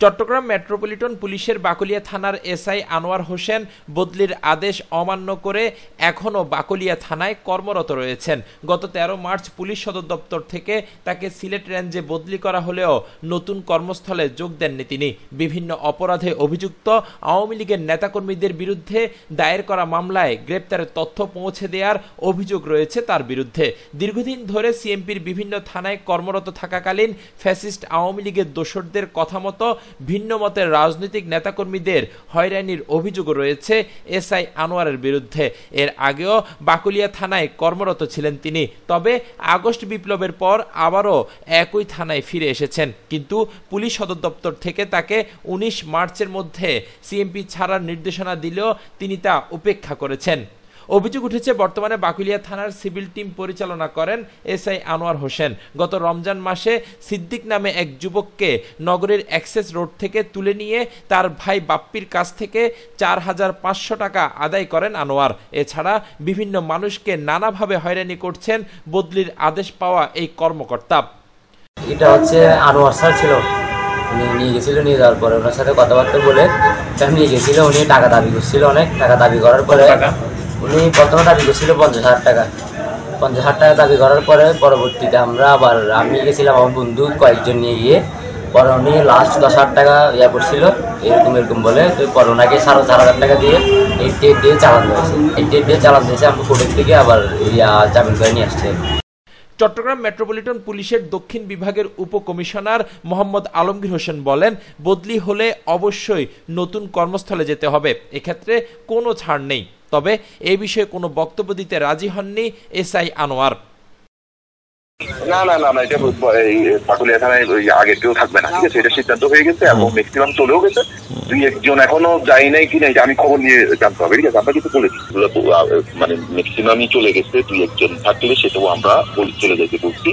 Chittagong metropolitan পুলিশের বাকলিয়া থানার SI Anwar Hossain বদলির আদেশ অমান্য করে এখনও বাকলিয়া থানায় কর্মরত রয়েছেন। গত 13 মার্চ পুলিশ সদর দপ্তর থেকে তাকে সিলেট রেঞ্জে বদলি করা হলেও নতুন কর্মস্থলে যোগ দেননি তিনি। বিভিন্ন অপরাধে অভিযুক্ত আওয়ামী লীগের নেতাকর্মীদের বিরুদ্ধে দায়ের করা মামলায় গ্রেপ্তারের তথ্য পৌঁছে দেওয়ার অভিযোগ রয়েছে তার বিরুদ্ধে। দীর্ঘদিন ধরে সিএমপির বিভিন্ন থানায় কর্মরত থাকাকালীন ফ্যাসিস্ট আওয়ামী লীগের দোসরদের কথা মতো ভিন্ন মতের রাজনৈতিক নেতাকর্মীদের হয়রানির অভিযোগ রয়েছে এসআই আনোয়ারের বিরুদ্ধে। এর আগেও বাকলিয়া থানায় কর্মরত ছিলেন তিনি, তবে আগস্ট বিপ্লবের পর আবারও একই থানায় ফিরে এসেছেন। কিন্তু পুলিশ সদর দপ্তর থেকে তাকে 19 মার্চের মধ্যে সিএমপি ছাড়ার নির্দেশনা দিলেও তিনি তা উপেক্ষা করেছেন। অভিযোগ উঠেছে বর্তমানে বাকলিয়া থানার সিভিল টিম পরিচালনা করেন এসআই আনোয়ার হোসেন। গত রমজান মাসে সিদ্দিক নামে এক যুবককে নগরের অ্যাক্সেস রোড থেকে তুলে নিয়ে তার ভাই বাপ্পির কাছ থেকে 4500 টাকা আদায় করেন আনোয়ার। এছাড়া বিভিন্ন মানুষকে নানাভাবে হয়রানি করছেন বদলির আদেশ পাওয়া এই কর্মকর্তা। এটা হচ্ছে আনোয়ার স্যার ছিল, উনি নিয়ে গেছিল, নিয়ে যাওয়ার পরে ওনার সাথে কথাবার্তা বলে নিয়ে গেছিল। উনি টাকা দাবি করছিল, অনেক টাকা দাবি করার পরে উনি প্রথমে দাবি করছিল 50,000 টাকা। 50,000 টাকা দাবি করার পরে পরবর্তীতে আমি গেছিলাম আমার বন্ধু কয়েকজন নিয়ে গিয়ে, পরে উনি লাস্ট 10,000 টাকা করছিল এরকম বলে। তো পরে ওনাকে 4,500 টাকা দিয়ে এই ডেট দিয়ে চালান দিয়েছে। এই ডেট দিয়ে চালান দিয়েছে, আমরা কোর্টের থেকে আবার জামিন করে নিয়ে আসছে। চট্টগ্রাম মেট্রোপলিটন পুলিশের দক্ষিণ বিভাগের উপকমিশনার মোহাম্মদ আলমগীর হোসেন বলেন, বদলি হলে অবশ্যই নতুন কর্মস্থলে যেতে হবে, এক্ষেত্রে কোনো ছাড় নেই। তবে এই বিষয়ে কোনো বক্তব্য দিতে রাজি হননি এসআই আনোয়ার। না, এটা বাকলিয়া থানায় আগে কেউ থাকবে না, ঠিক আছে, এটা সিদ্ধান্ত হয়ে গেছে এবং ম্যাক্সিমাম চলেও গেছে। 2-1 এখনো যাই নাই কি না এটা আমি খবর নিয়ে জানতে হবে, ঠিক আছে। আমরা কিন্তু বলেছি মানে ম্যাক্সিমামই চলে গেছে, 2-1 থাকলে সেটাও আমরা চলে যাইতে বলছি।